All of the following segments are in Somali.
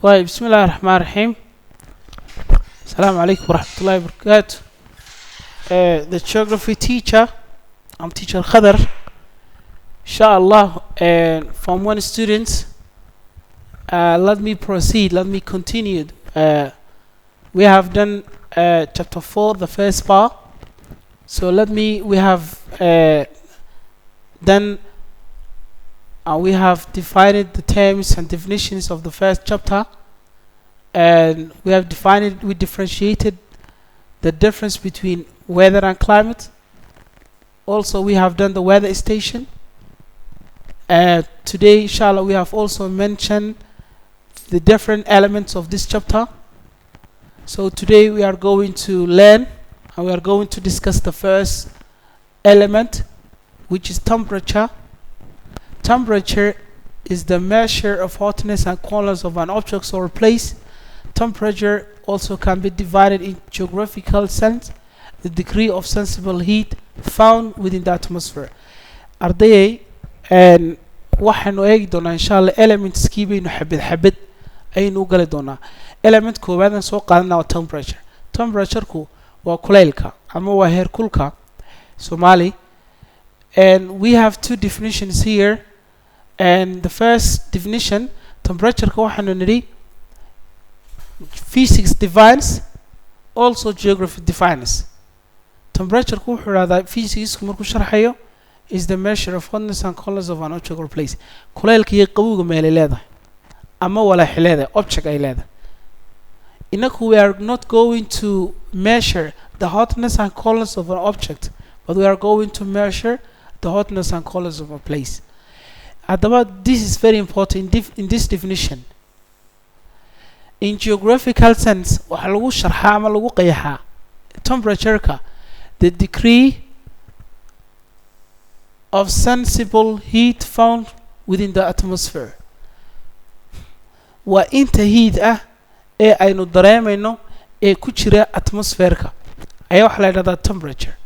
طيب بسم الله الرحمن الرحيم. السلام عليكم ورحمة الله وبركاته. The geography teacher, I'm teacher Khadar. Inshallah, from one student, let me proceed, let me continue. We have done chapter 4, the first part. So we have done we have defined the terms and definitions of the first chapter, and we differentiated the difference between weather and climate. Also, we have done the weather station. Today, inshallah, we have also mentioned the different elements of this chapter. So today we are going to learn and we are going to discuss the first element, which is temperature. Temperature is the measure of hotness and coolness of an object or place. Temperature also can be divided in geographical sense, the degree of sensible heat found within the atmosphere. Ardayay, and waxaanu eegi doonaa inshallah elementskii baynu xabad aynu gali doonaa. Element koowaad soo qaadanaa waa temperature. Temperatureku waa kulaylka ama waa heerkulka Somali. And we have two definitions here. And the first definition, temperature waxaanu nidhi physics defines, also geography defines. Temperature wuxuu radaa physics markuu sharxayo is the measure of hotness and coolness of an object or place. Kulaylka iyo qabowga meel ay leedahay ama walax leedahay object ay leedahay. Inaku we are not going to measure the hotness and coolness of an object, but we are going to measure the hotness and coolness of a place. This is very important in this definition. In geographical sense, waxa lagu sharxaa ama lagu qeexaa temperature-ka the degree of sensible heat found within the atmosphere. Waa inta heat ah ee aynu dareemayno ee ku jira atmosphere-ka ayaa waxa la yidhahdaa temperature.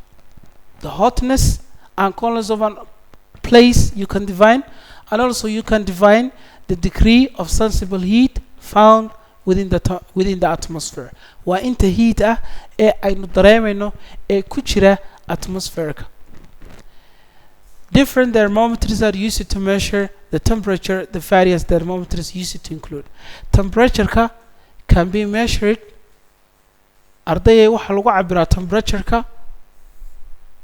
The hotness and coolness of a place you can define, and also you can define the degree of sensible heat found within the atmosphere. Waa inta heat ah ee aynu dareemayno ee ku jira atmosphere-ka. Different thermometers are used to measure the temperature. The various thermometers used to include. Temperature-ka can be measured. Ardayay waxa lagu cabiraa temperature-ka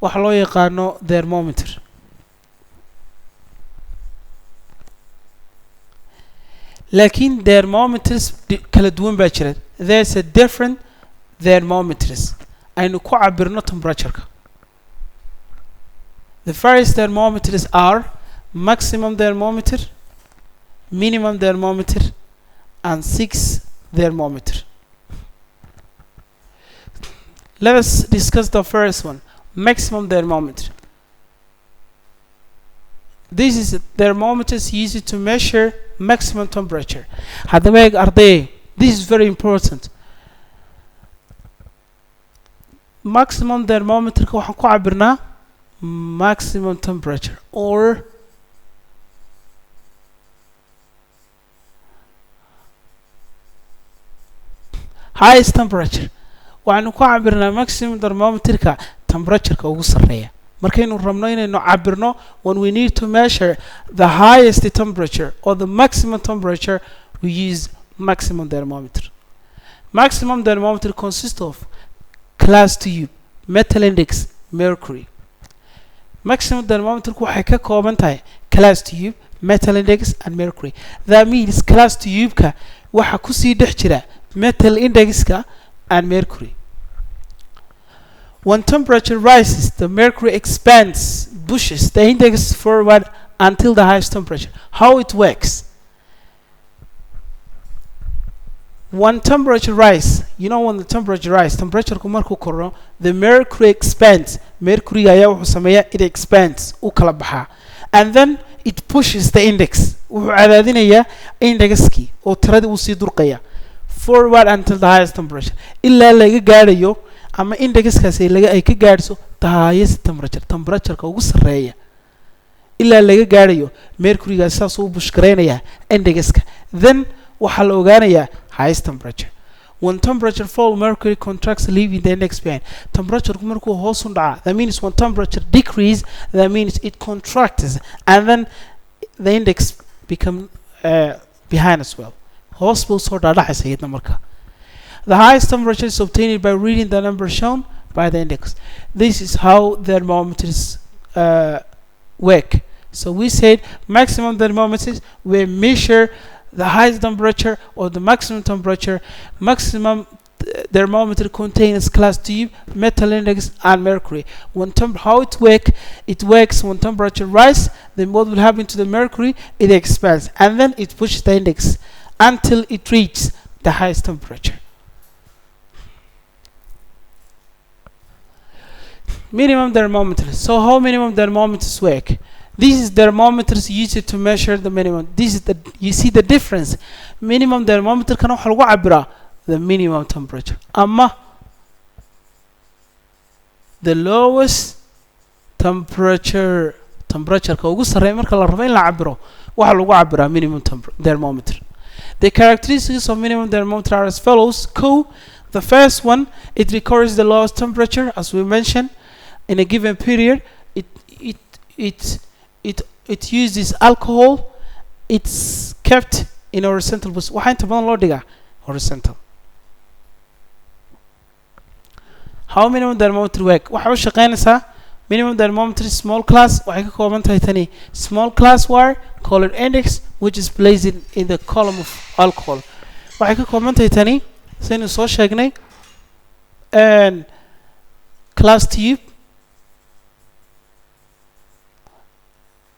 waxa loo yaqaano thermometer. Laakiin thermometers kala duwan baa jira. There's a different thermometers aynu ku cabirno temperature-ka. The various thermometers are maximum thermometer, minimum thermometer, and 6 thermometer. Let us discuss the first one, maximum thermometer. This is thermometers used to measure maximum temperature. This is very important. Maximum thermometer waxaan ku cabirnaa maximum temperature or highest temperature. Waxaanu ku cabirnaa maximum thermometer-ka temperature-ka ugu sarreeya. Markaynu rabno inaynu cabirno, when we need to measure the highest temperature or the maximum temperature, we use maximum thermometer. Maximum thermometer consists of class tube, metal index, mercury. Maximum thermometer waxay ka kooban tahay class tube, metal index, and mercury. That means class tube-ka waxa ku sii dhex jira metal index-ka and mercury. When temperature rises, the mercury expands, pushes the index forward until the highest temperature. How it works? When temperature rises, when the temperature rises, temperature markuu koro, the mercury expands. Mercury ayaa wuxuu sameeyaa it expands, u kala baxaa. And then it pushes the index. Wuxuu cadaadinayaa indexkii oo tiradii uu sii durqaya forward until the highest temperature. Ilaa laga gaarayo ama indexkaasi ay ka gaarso the highest temperature-ka ugu sarreeya. Ilaa laga gaarayo mercury-ga saas uu bush gareynaya indexka. Then waxaa la ogaanayaa highest temperature. When temperature fall, mercury contracts, leaving the index behind. Temperature markuu hoos u dhaca, that means when temperature decrease, that means it contracts, and then the index become behind as well. Hoos buu soo dhaadhacaysa iyadna marka. The highest temperature is obtained by reading the number shown by the index. This is how thermometers work. So we said maximum thermometers, we measure the highest temperature or the maximum temperature. Maximum thermometer contains glass tube, metal index, and mercury. How it works? It works when temperature rise. Then what will happen to the mercury? It expands, and then it pushes the index until it reaches the highest temperature. Minimum thermometers. So how minimum thermometers work? This is thermometers used to measure the minimum. This is you see the difference. Minimum thermometer kan waxa lagu cabiraa the minimum temperature ama the lowest temperature ka ugu sareeya marka la rabo in la cabiro waxa lagu cabiraa minimum thermometer. The characteristics of minimum thermometer are as follows. The first one, it records the lowest temperature, as we mentioned, in a given period. It uses alcohol. It's kept in horizontal position. Waxaa inta badan loo dhigaa horizontal. How minimum thermometer work? Waxa u shaqeynaysaa minimum thermometer small class. Waxay ka kooban tahay tani small class wire colored index, which is placed in the column of alcohol. Waxay ka kooban tahay tani saynu soo sheegnay and class tube.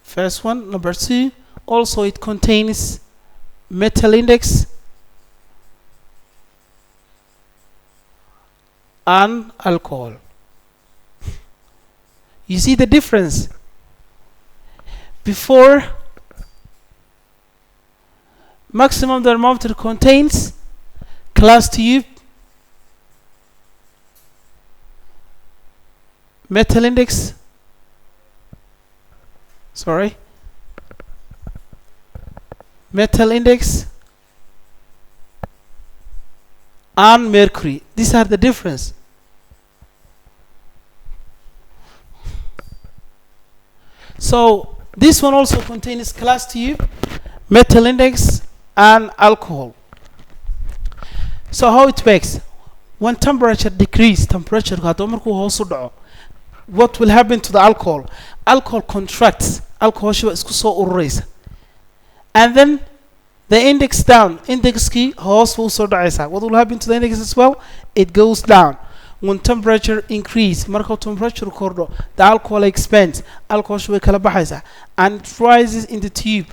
First one. Number 2, also it contains metal index and alcohol. You see the difference? Before, maximum thermometer contains glass tube, metal index, metal index and mercury. These are the difference. So this one also contains glass tube, metal index and alcohol. So how it works? When temperature decrease, temperature what will happen to the alcohol? Alcohol contracts. Alcohol isku soo ururaysa. And then the index down. Index key hoos buu soo dhacaysa. What will happen to the index as well? It goes down. When temperature increase, marka temperature kordho, the alcohol expands. Alcohol way kala baxaysa and it rises in the tube.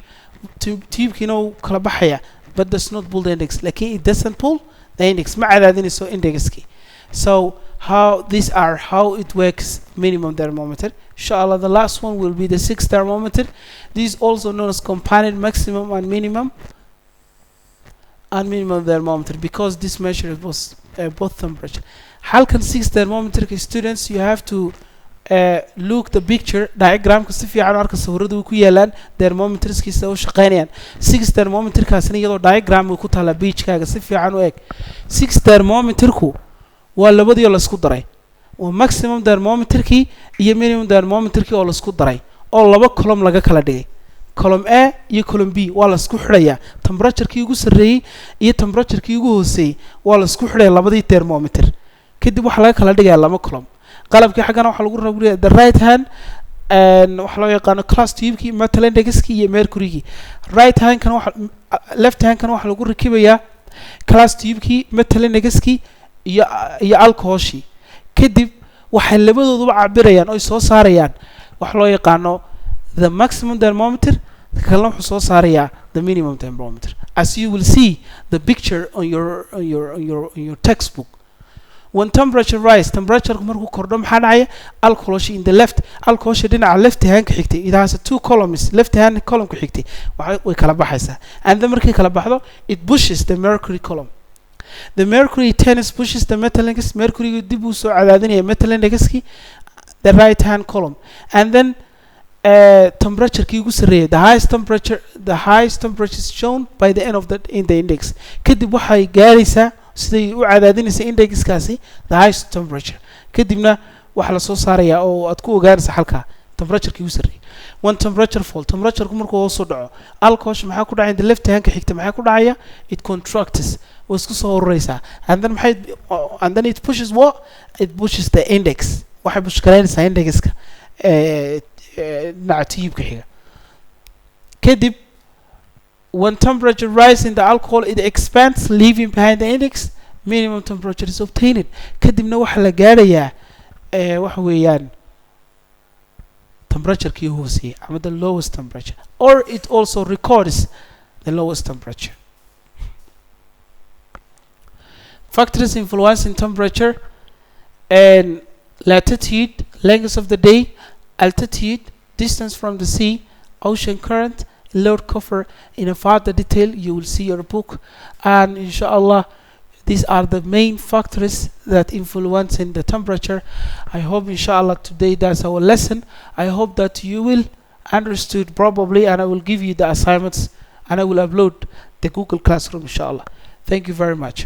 Tube kala baxaya, but does not pull the index. Like it doesn't pull the index. Ma cadaadinayso index key. So how it works minimum thermometer. Inshallah, the last one will be the 6th thermometer. This is also known as combined maximum and minimum thermometer, because this measures both temperature. Halkan 6th thermometer students, you have to look the picture diagram ka si fiican arka sawiradu ku yeelan thermometers kiisa oo shaqeynayaan. 6th thermometer kaasina iyadoo diagram ku taala page kaaga si fiican u eg. 6th thermometer ku waa labadii la isku daray. oo maximum thermometer ki iyo minimum thermometer ki oo la isku daray oo laba column laga kala dhigay. column A iyo column B waa la isku xidhaya. Temperature ki ugu sareeyay iyo temperature ki ugu hooseeyay waa la isku xidhay labadii thermometer. kadib waxa laga kala dhigay laba column. qalabkii xagana waxa lagu rabriyaa the right hand and waxa loo yaqaan glass tube ki, metal index ki iyo mercury ki. Right hand kan waxa left hand kan waxa lagu rakibayaa glass tube ki, metal index ki iyo alcohol shi. kadib waxay labadooduba cabirayaan oo soo saarayaan waxa loo yaqaan the maximum thermometer, kalena wuxuu soo saarayaa the minimum thermometer, as you will see the picture on your textbook. When temperature rise, temperature markuu kordho maxaa dhacaya? Alcohol in the left, alcohol dhinaca left hand ka xigtay. It has two columns, left hand column ku xigtay way kala baxaysaa, and then markay kala baxdo it pushes the mercury column. The mercury tennis pushes the metal index. Mercury dib u soo cadaadinaya metal index ki, the right hand column, and then temperature kii ugu sareeyay, the highest temperature is shown by the end of the in the index. kadib waxay gaaraysaa siday u cadaadinaysa indexkaasi the highest temperature. kadibna waxa la soo saaraya oo aad ku ogaanaysa halka temperature kii ugu sareeyay. when temperature fall, temperature markuu hoos u dhaco, alcohol maxaa ku dhacay? the left hand ka xigta maxaa ku dhacaya? it contracts, way isku soo ururaysaa, and then it pushes what? It pushes the index, waxay bushkaraynaysaa indexka dhinaca tiyibka xiga. kadib when temperature rises in the alcohol, it expands leaving behind the index, minimum temperature is obtained. kadibna waxa la gaarayaa waxa weeyaan temperature kii hooseeyay ama the lowest temperature, or it also records the lowest temperature. Factors influencing temperature and latitude, length of the day, altitude, distance from the sea, ocean current, load cover. In a further detail you will see your book, and inshallah these are the main factors that influence in the temperature. I hope inshallah today that's our lesson. I hope that you will understood probably, and I will give you the assignments and I will upload the Google Classroom inshallah. Thank you very much.